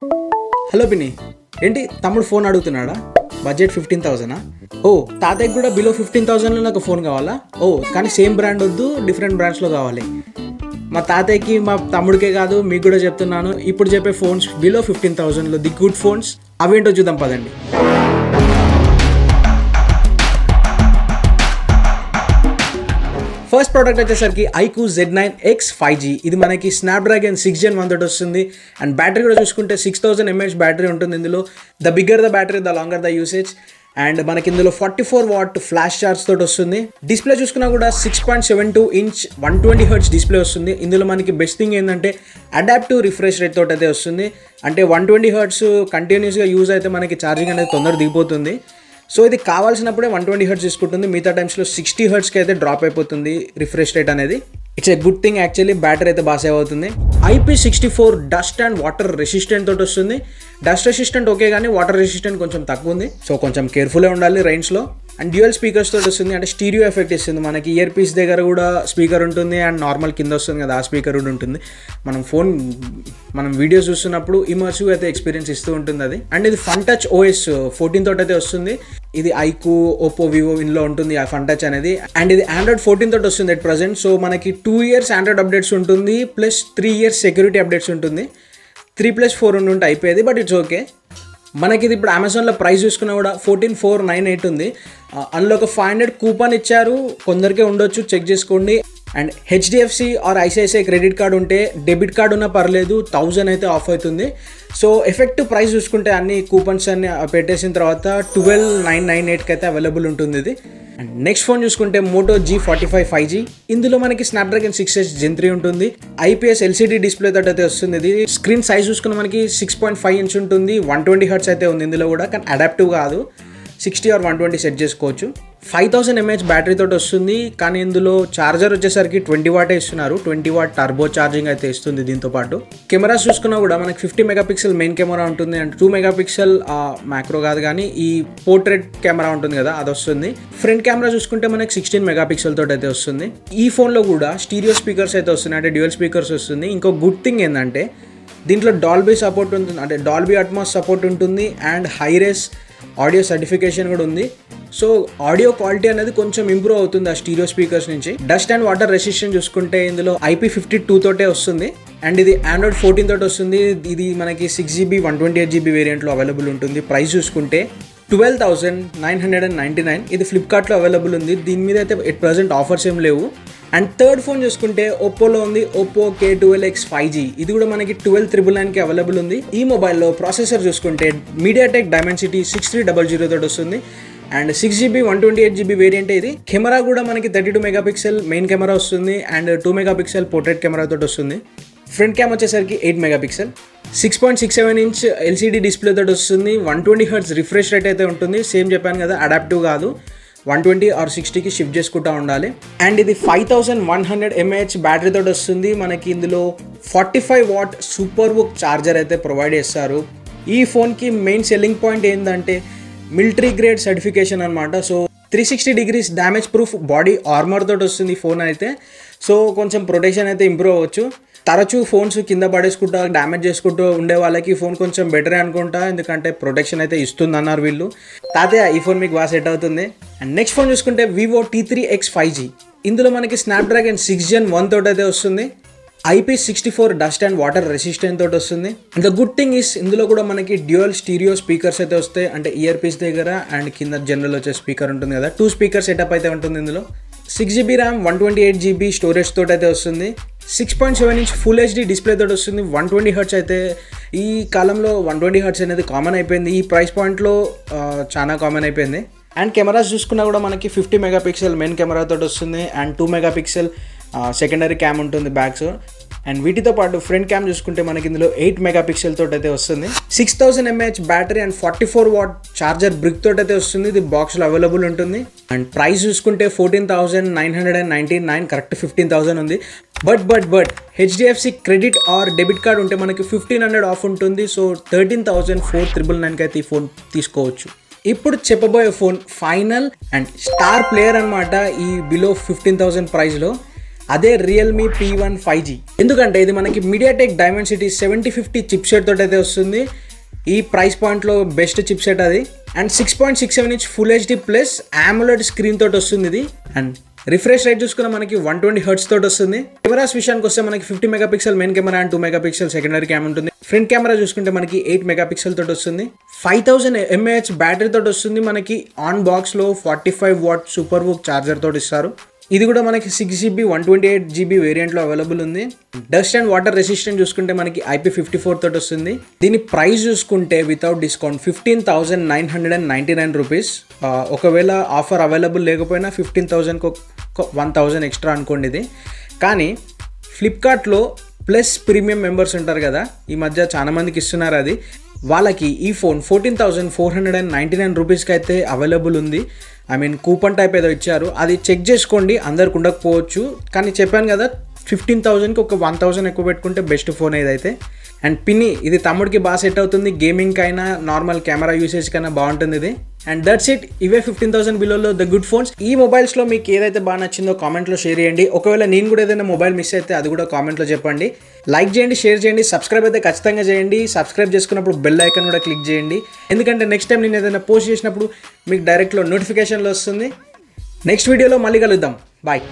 Hello పిన్ని, ఏంటి తమ్ముడు ఫోన్ అడుగుతున్నాడా? బడ్జెట్ 15,000. ఓ తాతయ్యకి కూడా బిలో 15,000లో నాకు ఫోన్ కావాలా? ఓ కానీ సేమ్ బ్రాండ్ వద్దు, డిఫరెంట్ బ్రాండ్స్లో కావాలి. మా తాతయ్యకి మా తమ్ముడికే కాదు మీకు కూడా చెప్తున్నాను, ఇప్పుడు చెప్పే ఫోన్స్ బిలో 15,000లో ది గుడ్ ఫోన్స్ అవేంటో చూద్దాం పదండి. ఫస్ట్ ప్రోడక్ట్ వచ్చేసరికి iQOO Z9X 5G. ఇది మనకి స్నాప్డ్రాగన్ 6 Gen 1 తోటి వస్తుంది. అండ్ బ్యాటరీ కూడా చూసుకుంటే 6000 mAh బ్యాటరీ ఉంటుంది ఇందులో. The bigger the battery the longer the usage. And మనకి ఇందులో 44 watt ఫ్లాష్ చార్జ్ తోటి వస్తుంది. డిస్ప్లే చూసుకున్నా కూడా 6.72 inch 120Hz డిస్ప్లే వస్తుంది. ఇందులో మనకి బెస్ట్ థింగ్ ఏంటంటే అడాప్టివ్ రిఫ్రెష్ రేట్ తోటి అయితే వస్తుంది. అంటే 120Hz కంటిన్యూస్గా యూజ్ అయితే మనకి ఛార్జింగ్ అనేది తొందరగా దిగిపోతుంది. సో ఇది కావాల్సినప్పుడే 120Hz తీసుకుంటుంది, మిగతా టైమ్స్లో 60Hzకి అయితే డ్రాప్ అయిపోతుంది రిఫ్రెష్ రేట్ అనేది. It's a good thing actually. Battery అయితే బాగా సేవ్ అవుతుంది. IP64 dust and water resistant తోటి వస్తుంది. డస్ట్ రెసిస్టెంట్ ఓకే కానీ వాటర్ రెసిస్టెంట్ కొంచెం తక్కువ ఉంది, సో కొంచెం కేర్ఫుల్గా ఉండాలి రైన్స్లో. అండ్ డ్యూయల్ స్పీకర్స్ తోటి వస్తుంది, అంటే స్టీరియో ఎఫెక్ట్ ఇస్తుంది. మనకి ఇయర్ పీస్ దగ్గర కూడా స్పీకర్ ఉంటుంది అండ్ నార్మల్ కింద వస్తుంది కదా, ఆ స్పీకర్ కూడా ఉంటుంది. మనం వీడియోస్ చూస్తున్నప్పుడు ఇమర్సివ్ అయితే ఎక్స్పీరియన్స్ ఇస్తూ ఉంటుంది అది. అండ్ ఇది ఫన్ టచ్ OS 14 తోటి అయితే వస్తుంది. ఇది iQOO, Oppo, Vivo ఇందులో ఉంటుంది ఆ ఫన్ టచ్ అనేది. అండ్ ఇది Android 14 తోటి వస్తుంది అట్ ప్రజెంట్. సో మనకి 2 years Android అప్డేట్స్ ఉంటుంది, ప్లస్ 3 years సెక్యూరిటీ అప్డేట్స్ ఉంటుంది. 3+4 ఉంటే అయిపోయేది, బట్ ఇట్స్ ఓకే. మనకి ఇది ఇప్పుడు అమెజాన్లో ప్రైస్ చూసుకున్నా కూడా 14,498 ఉంది. అందులో ఒక 500 కూపన్ ఇచ్చారు, కొందరికే ఉండొచ్చు, చెక్ చేసుకోండి. And HDFC or ICICI credit card ఉంటే, డెబిట్ కార్డు ఉన్నా పర్లేదు, 1000 అయితే ఆఫ్ అవుతుంది. సో ఎఫెక్టివ్ ప్రైస్ చూసుకుంటే అన్ని కూపన్స్ అన్ని పెట్టేసిన తర్వాత 12,998కి అయితే అవైలబుల్ ఉంటుంది ఇది. అండ్ నెక్స్ట్ ఫోన్ చూసుకుంటే Moto G45 5G. ఇందులో మనకి స్నాప్డ్రాగన్ 6H Gen 3 ఉంటుంది. IPS LCD డిస్ప్లే తోటి అయితే వస్తుంది ఇది. స్క్రీన్ సైజ్ చూసుకున్న మనకి 6.5 inch ఉంటుంది. 120Hz అయితే ఉంది ఇందులో కూడా, కానీ అడాప్టివ్ కాదు. 60 or 120 సెట్ చేసుకోవచ్చు. 5000 mAh బ్యాటరీ తోటి వస్తుంది, కానీ ఇందులో ఛార్జర్ వచ్చేసరికి 20 watt ఇస్తున్నారు. 20 watt టర్బో ఛార్జింగ్ అయితే ఇస్తుంది దీంతో పాటు. కెమెరాస్ చూసుకున్నా కూడా మనకి 50 MP మెయిన్ కెమెరా ఉంటుంది. అండ్ 2 MP మ్యాక్రో కాదు కానీ ఈ పోర్ట్రేట్ కెమెరా ఉంటుంది కదా, అది వస్తుంది. ఫ్రంట్ కెమెరా చూసుకుంటే మనకి 16 MP తోటి అయితే వస్తుంది. ఈ ఫోన్లో కూడా స్టీరియో స్పీకర్స్ అయితే వస్తున్నాయి, అంటే డ్యూయల్ స్పీకర్స్ వస్తుంది. ఇంకో గుడ్ థింగ్ ఏంటంటే దీంట్లో డాల్బీ సపోర్ట్ ఉంటుంది, అంటే డాల్బీ అట్మాస్ సపోర్ట్ ఉంటుంది. అండ్ హైరేస్ ఆడియో సర్టిఫికేషన్ కూడా ఉంది. సో ఆడియో క్వాలిటీ అనేది కొంచెం ఇంప్రూవ్ అవుతుంది ఆ స్టీరియో స్పీకర్స్ నుంచి. డస్ట్ అండ్ వాటర్ రెసిస్టెంట్ చూసుకుంటే ఇందులో IP52 తోటే వస్తుంది. అండ్ ఇది Android 14 తోటి వస్తుంది. ఇది మనకి 6GB 128GB వేరియంట్లో అవైలబుల్ ఉంటుంది. ప్రైస్ చూసుకుంటే 12,999. ఇది ఫ్లిప్కార్ట్లో అవైలబుల్ ఉంది. దీని మీద అయితే ఎట్ ప్రజెంట్ ఆఫర్స్ ఏం లేవు. అండ్ థర్డ్ ఫోన్ చూసుకుంటే ఒప్పోలో ఉంది Oppo K12X 5G. ఇది కూడా మనకి 12,999కి అవైలబుల్ ఉంది. ఈ మొబైల్లో ప్రాసెసర్ చూసుకుంటే MediaTek Dimensity 6300 తోటి వస్తుంది. అండ్ 6GB 128GB వేరియంట్ ఇది. కెమెరా కూడా మనకి 32 MP మెయిన్ కెమెరా వస్తుంది. అండ్ 2 MP పోర్ట్రేట్ కెమెరా తోటి వస్తుంది. ఫ్రంట్ క్యామ్ వచ్చేసరికి 8 MP, 6.67 inch LCD డిస్ప్లే తోటి వస్తుంది. 120Hz రిఫ్రెష్ రేట్ అయితే ఉంటుంది. సేమ్ చెప్పాను కదా, అడాప్టివ్ కాదు, 120 or 60కి షిఫ్ట్ చేసుకుంటూ ఉండాలి. అండ్ ఇది 5100 mAh బ్యాటరీ తోటి వస్తుంది. మనకి ఇందులో 45 watt సూపర్ వుక్ ఛార్జర్ అయితే ప్రొవైడ్ చేస్తారు. ఈ ఫోన్కి మెయిన్ సెల్లింగ్ పాయింట్ ఏంటంటే మిలిటరీ గ్రేడ్ సర్టిఫికేషన్ అనమాట. So 360 degrees damage proof body armour తోటి వస్తుంది ఈ ఫోన్ అయితే. సో కొంచెం ప్రొటెక్షన్ అయితే ఇంప్రూవ్ అవ్వచ్చు. తరచూ ఫోన్స్ కింద పడేసుకుంటా డ్యామేజ్ చేసుకుంటూ ఉండే వాళ్ళకి ఈ ఫోన్ కొంచెం బెటరే అనుకుంటా, ఎందుకంటే ప్రొటెక్షన్ అయితే ఇస్తుంది అన్నారు వీళ్ళు. తాతయ్య ఈ ఫోన్ మీకు బాగా సెట్ అవుతుంది. అండ్ నెక్స్ట్ ఫోన్ చూసుకుంటే Vivo T3X 5G. ఇందులో మనకి స్నాప్డ్రాగన్ 6 Gen 1 తోటి అయితే వస్తుంది. IP64 dust and water resistant తోటి వస్తుంది. And the good thing is ఇందులో కూడా మనకి డ్యూయల్ స్టీరియో స్పీకర్స్ అయితే వస్తాయి, అంటే ఇయర్ పీస్ దగ్గర అండ్ కింద జనరల్ వచ్చే స్పీకర్ ఉంటుంది కదా, 2 స్పీకర్ సెటప్ అయితే ఉంటుంది ఇందులో. 6GB RAM 128GB స్టోరేజ్ తోటి అయితే వస్తుంది. 6.7 inch ఫుల్ HD డిస్ప్లే తోటి వస్తుంది. 120Hz అయితే ఈ కాలంలో 120Hz అనేది కామన్ అయిపోయింది. ఈ ప్రైస్ పాయింట్లో చాలా కామన్ అయిపోయింది. అండ్ కెమెరాస్ చూసుకున్నా కూడా మనకి 50 MP మెయిన్ కెమెరా తోటి వస్తుంది. అండ్ 2 MP సెకండరీ క్యామ్ ఉంటుంది బ్యాక్స్. అండ్ వీటితో పాటు ఫ్రంట్ క్యామ్ చూసుకుంటే మనకి ఇందులో 8 MP తోటి అయితే వస్తుంది. 6000 mAh battery and 44 watt charger brick తోటి అయితే వస్తుంది. ఇది బాక్స్లో అవైలబుల్ ఉంటుంది. అండ్ ప్రైస్ చూసుకుంటే 14,999, కరెక్ట్ 15,000 ఉంది. But HDFC credit are debit card ఉంటే మనకి 1,500 ఆఫ్ ఉంటుంది. సో 13,499కి అయితే ఈ ఫోన్ తీసుకోవచ్చు. ఇప్పుడు చెప్పబోయే phone final and star player అనమాట ఈ బిలో 15,000 ప్రైస్లో. అదే రియల్మీ P1 5G. ఎందుకంటే ఇది మనకి మీడియాటెక్ డైమెన్సిటీ 7050 చిప్సెట్ తోటి అయితే వస్తుంది. ఈ ప్రైస్ పాయింట్లో బెస్ట్ చిప్సెట్ అది. And 6.67 inch full HD plus AMOLED screen తోటి వస్తుంది ఇది. అండ్ రిఫ్రెష్ రేట్ చూసుకున్న మనకి 120 హెర్ట్జ్ తోటి వస్తుంది. కెమెరాస్ విషయానికి వస్తే మనకి 50 megapixel main camera and 2 megapixel secondary cam ఉంటుంది. ఫ్రంట్ కెమెరా చూసుకుంటే మనకి 8 మెగాపిక్సెల్ తోటి వస్తుంది. 5000 mAh బ్యాటరీ తోటి వస్తుంది. మనకి ఆన్ బాక్స్లో 45 వాట్ సూపర్ బుక్ ఛార్జర్ తోటి ఇస్తారు. ఇది కూడా మనకి 6GB 128GB వేరియంట్లో అవైలబుల్ ఉంది. డస్ట్ అండ్ వాటర్ రెసిస్టెంట్ చూసుకుంటే మనకి IP54 తోటి వస్తుంది. దీని ప్రైస్ చూసుకుంటే వితౌట్ డిస్కౌంట్ 15,999 రూపీస్. ఒకవేళ ఆఫర్ అవైలబుల్ లేకపోయినా 15,000కి 1,000 ఎక్స్ట్రా అనుకోండి ఇది. కానీ ఫ్లిప్కార్ట్లో ప్లస్ ప్రీమియం మెంబర్స్ ఉంటారు కదా, ఈ మధ్య చాలా మందికి ఇస్తున్నారు అది. వాళ్ళకి ఈ ఫోన్ 14,499 రూపీస్కి అయితే అవైలబుల్ ఉంది. ఐ మీన్ కూపన్ టైప్ ఏదో ఇచ్చారు, అది చెక్ చేసుకోండి. అందరికి ఉండకపోవచ్చు, కానీ చెప్పాను కదా 15,000కి ఒక 1,000 ఎక్కువ పెట్టుకుంటే బెస్ట్ ఫోన్ ఏదైతే. అండ్ పిన్ని ఇది తమ్ముడికి బాగా సెట్ అవుతుంది. గేమింగ్ కైనా నార్మల్ కెమెరా యూసేజ్ కైనా బాగుంటుంది ఇది. And that's it. ఇవే 15,000 బిలోలో ద గుడ్ ఫోన్స్. ఈ మొబైల్స్లో మీకు ఏదైతే బాగా నచ్చిందో కామెంట్లో షేర్ చేయండి. ఒకవేళ నేను కూడా ఏదైనా మొబైల్ మిస్ అయితే అది కూడా కామెంట్లో చెప్పండి. లైక్ చేయండి, షేర్ చేయండి, సబ్స్క్రైబ్ అయితే ఖచ్చితంగా చేయండి. సబ్స్క్రైబ్ చేసుకున్నప్పుడు బెల్ ఐకాన్ కూడా క్లిక్ చేయండి. ఎందుకంటే నెక్స్ట్ టైం నేను ఏదైనా పోస్ట్ చేసినప్పుడు మీకు డైరెక్ట్లో నోటిఫికేషన్లో వస్తుంది. నెక్స్ట్ వీడియోలో మళ్ళీ కలుద్దాం. బాయ్.